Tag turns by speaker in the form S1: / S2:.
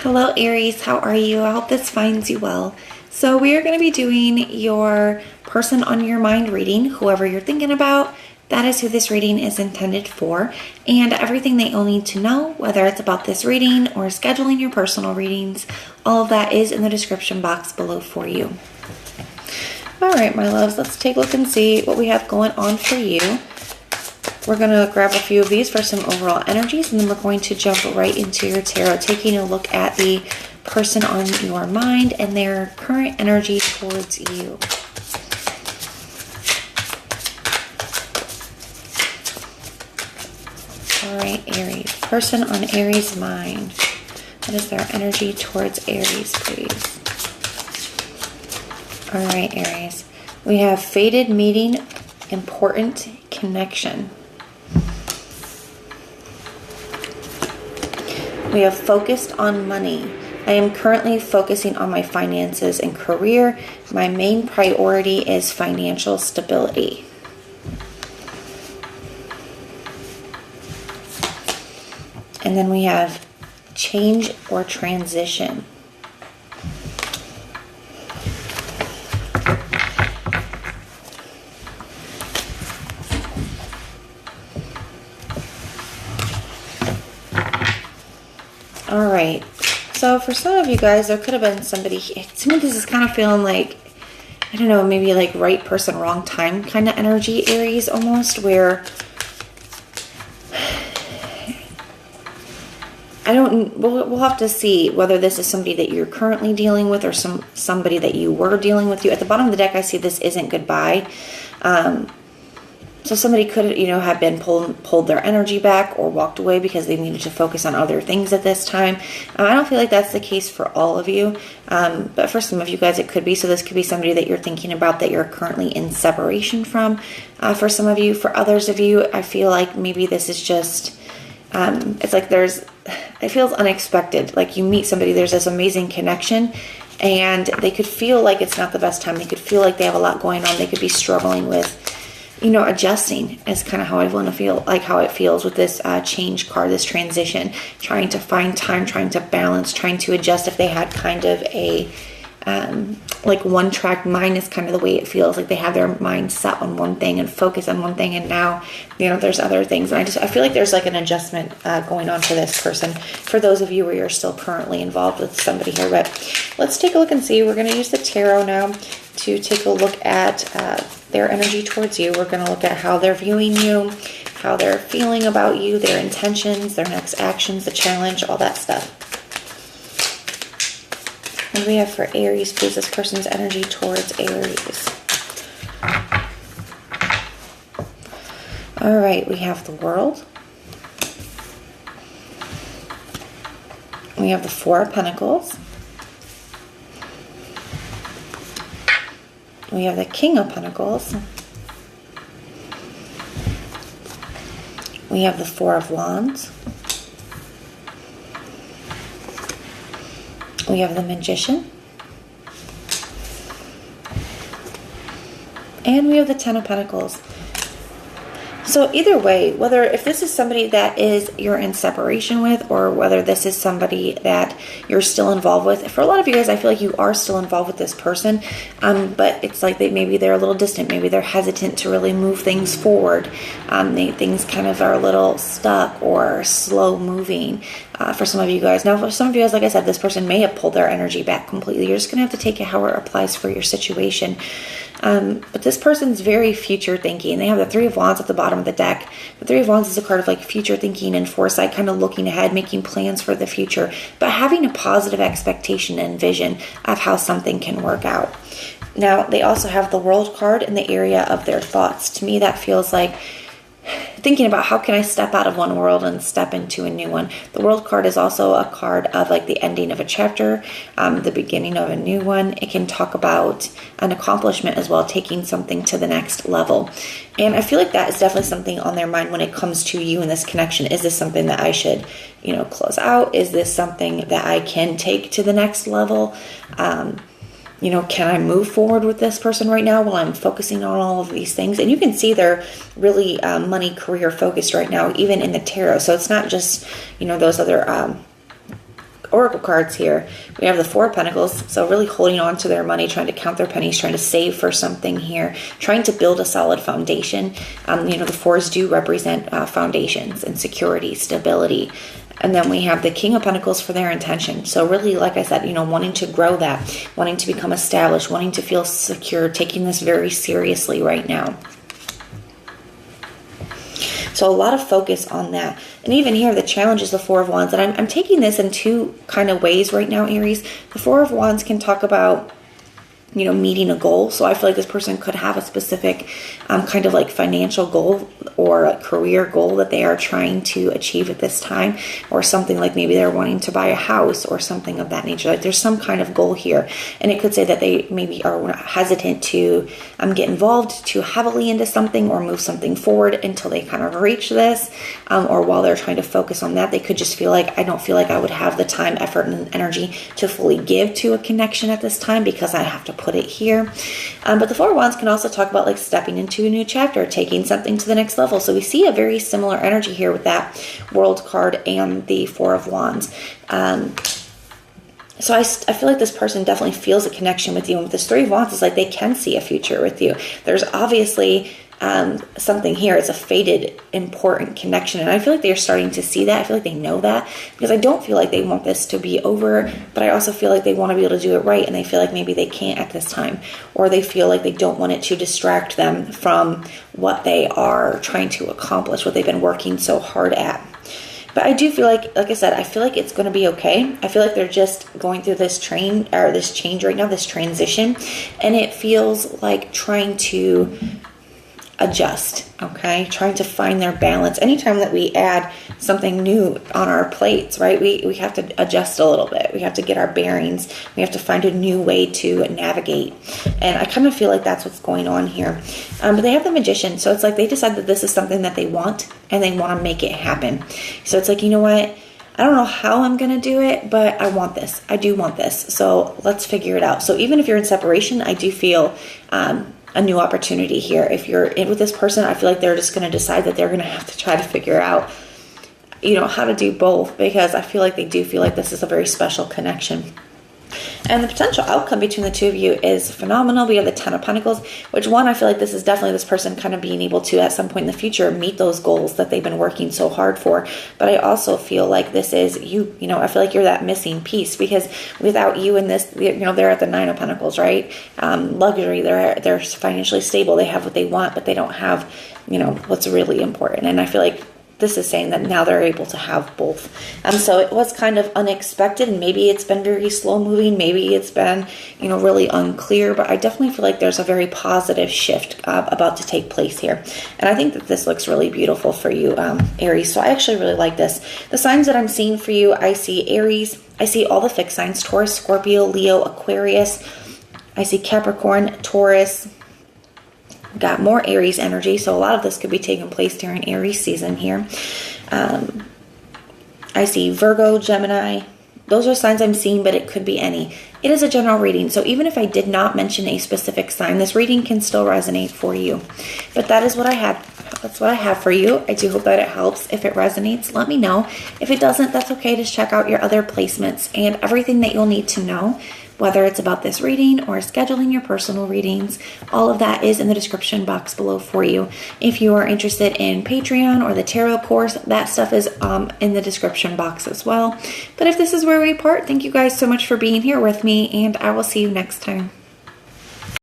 S1: Hello Aries, how are you? I hope this finds you well. So we are going to be doing your person on your mind reading, whoever you're thinking about. That is who this reading is intended for, and everything that you'll need to know, whether it's about this reading or scheduling your personal readings, all of that is in the description box below for you. All right, my loves, let's take a look and see what we have going on for you. We're going to grab a few of these for some overall energies, and then we're going to jump right into your tarot, taking a look at the person on your mind and their current energy towards you. All right, Aries. Person on Aries' mind. What is their energy towards Aries, please? All right, Aries. We have fated meeting, important connection. We have focused on money. I am currently focusing on my finances and career. My main priority is financial stability. And then we have change or transition. All right, so for some of you guys, there could have been somebody, some of this is kind of feeling like, I don't know, maybe like right person, wrong time kind of energy, Aries, almost, where we'll have to see whether this is somebody that you're currently dealing with or somebody that you were dealing with. At the bottom of the deck, I see this isn't goodbye. So somebody could, have been pulled their energy back or walked away because they needed to focus on other things at this time. I don't feel like that's the case for all of you, but for some of you guys it could be. So this could be somebody that you're thinking about that you're currently in separation from. For some of you, for others of you, I feel like maybe this is just, it's like it feels unexpected. Like you meet somebody, there's this amazing connection, and they could feel like it's not the best time. They could feel like they have a lot going on. They could be struggling with, adjusting is kind of how I want to feel, like how it feels with this change card, this transition, trying to find time, trying to balance, trying to adjust. If they had kind of a, like one track mind is kind of the way it feels, like they have their mind set on one thing and focus on one thing. And now, there's other things. And I feel like there's like an adjustment going on for this person, for those of you where you're still currently involved with somebody here. But let's take a look and see. We're going to use the tarot now to take a look at their energy towards you. We're going to look at how they're viewing you, how they're feeling about you, their intentions, their next actions, the challenge, all that stuff. What do we have for Aries, please? This person's energy towards Aries. All right, we have the World. We have the Four of Pentacles. We have the King of Pentacles. We have the Four of Wands. We have the Magician. And we have the Ten of Pentacles. So either way, if this is somebody that you're in separation with, or whether this is somebody that you're still involved with, for a lot of you guys, I feel like you are still involved with this person, but it's like maybe they're a little distant, maybe they're hesitant to really move things forward. Things kind of are a little stuck or slow moving for some of you guys. Now, for some of you guys, like I said, this person may have pulled their energy back completely. You're just going to have to take it how it applies for your situation. But this person's very future thinking. They have the Three of Wands at the bottom of the deck. The Three of Wands is a card of like future thinking and foresight, kind of looking ahead, making plans for the future, but having a positive expectation and vision of how something can work out. Now, they also have the World card in the area of their thoughts. To me, that feels like thinking about how can I step out of one world and step into a new one. The World card is also a card of like the ending of a chapter, the beginning of a new one. It can talk about an accomplishment as well, taking something to the next level. And I feel like that is definitely something on their mind when it comes to you and this connection. Is this something that I should, close out? Is this something that I can take to the next level? Can I move forward with this person right now while I'm focusing on all of these things? And you can see they're really money, career focused right now, even in the tarot. So it's not just, those other Oracle cards here, we have the Four of Pentacles, so really holding on to their money, trying to count their pennies, trying to save for something here, trying to build a solid foundation. The fours do represent foundations and security, stability. And then we have the King of Pentacles for their intention. So really, like I said, wanting to grow that, wanting to become established, wanting to feel secure, taking this very seriously right now. So a lot of focus on that. And even here, the challenge is the Four of Wands. And I'm taking this in two kind of ways right now, Aries. The Four of Wands can talk about, meeting a goal. So I feel like this person could have a specific kind of like financial goal or a career goal that they are trying to achieve at this time, or something like maybe they're wanting to buy a house or something of that nature. Like there's some kind of goal here. And it could say that they maybe are hesitant to get involved too heavily into something or move something forward until they kind of reach this. Or while they're trying to focus on that, they could just feel like, I don't feel like I would have the time, effort, and energy to fully give to a connection at this time because I have to put it here. But the Four of Wands can also talk about like stepping into a new chapter, taking something to the next level. So we see a very similar energy here with that World card and the Four of Wands. So I feel like this person definitely feels a connection with you. And with this Three of Wands, it's like they can see a future with you. There's obviously something here. It's a fated, important connection. And I feel like they're starting to see that. I feel like they know that, because I don't feel like they want this to be over, but I also feel like they want to be able to do it right. And they feel like maybe they can't at this time, or they feel like they don't want it to distract them from what they are trying to accomplish, what they've been working so hard at. But I do feel like I said, I feel like it's going to be okay. I feel like they're just going through this change right now, this transition. And it feels like trying to adjust, okay? Trying to find their balance. Anytime that we add something new on our plates, right? We have to adjust a little bit. We have to get our bearings. We have to find a new way to navigate. And I kind of feel like that's what's going on here. But they have the Magician. So it's like they decide that this is something that they want and they want to make it happen. So it's like, you know what? I don't know how I'm going to do it, but I want this. I do want this. So let's figure it out. So even if you're in separation, I do feel a new opportunity here. If you're in with this person, I feel like they're just going to decide that they're going to have to try to figure out, how to do both, because I feel like they do feel like this is a very special connection. And the potential outcome between the two of you is phenomenal. We have the Ten of Pentacles, which I feel like this is definitely this person kind of being able to, at some point in the future, meet those goals that they've been working so hard for. But I also feel like this is you, I feel like you're that missing piece, because without you in this, they're at the Nine of Pentacles, right? Luxury, they're financially stable. They have what they want, but they don't have, what's really important. And I feel like this is saying that now they're able to have both. So it was kind of unexpected, and maybe it's been very slow moving. Maybe it's been, really unclear, but I definitely feel like there's a very positive shift about to take place here. And I think that this looks really beautiful for you, Aries. So I actually really like this. The signs that I'm seeing for you, I see Aries. I see all the fixed signs: Taurus, Scorpio, Leo, Aquarius. I see Capricorn, Taurus. Got more Aries energy, so a lot of this could be taking place during Aries season here. I see Virgo, Gemini. Those are signs I'm seeing, but it could be any. It is a general reading, so even if I did not mention a specific sign, this reading can still resonate for you. But that is what I had. That's what I have for you. I do hope that it helps. If it resonates, let me know. If it doesn't, that's okay. Just check out your other placements, and everything that you'll need to know, whether it's about this reading or scheduling your personal readings, all of that is in the description box below for you. If you are interested in Patreon or the tarot course, that stuff is in the description box as well. But if this is where we part, thank you guys so much for being here with me, and I will see you next time.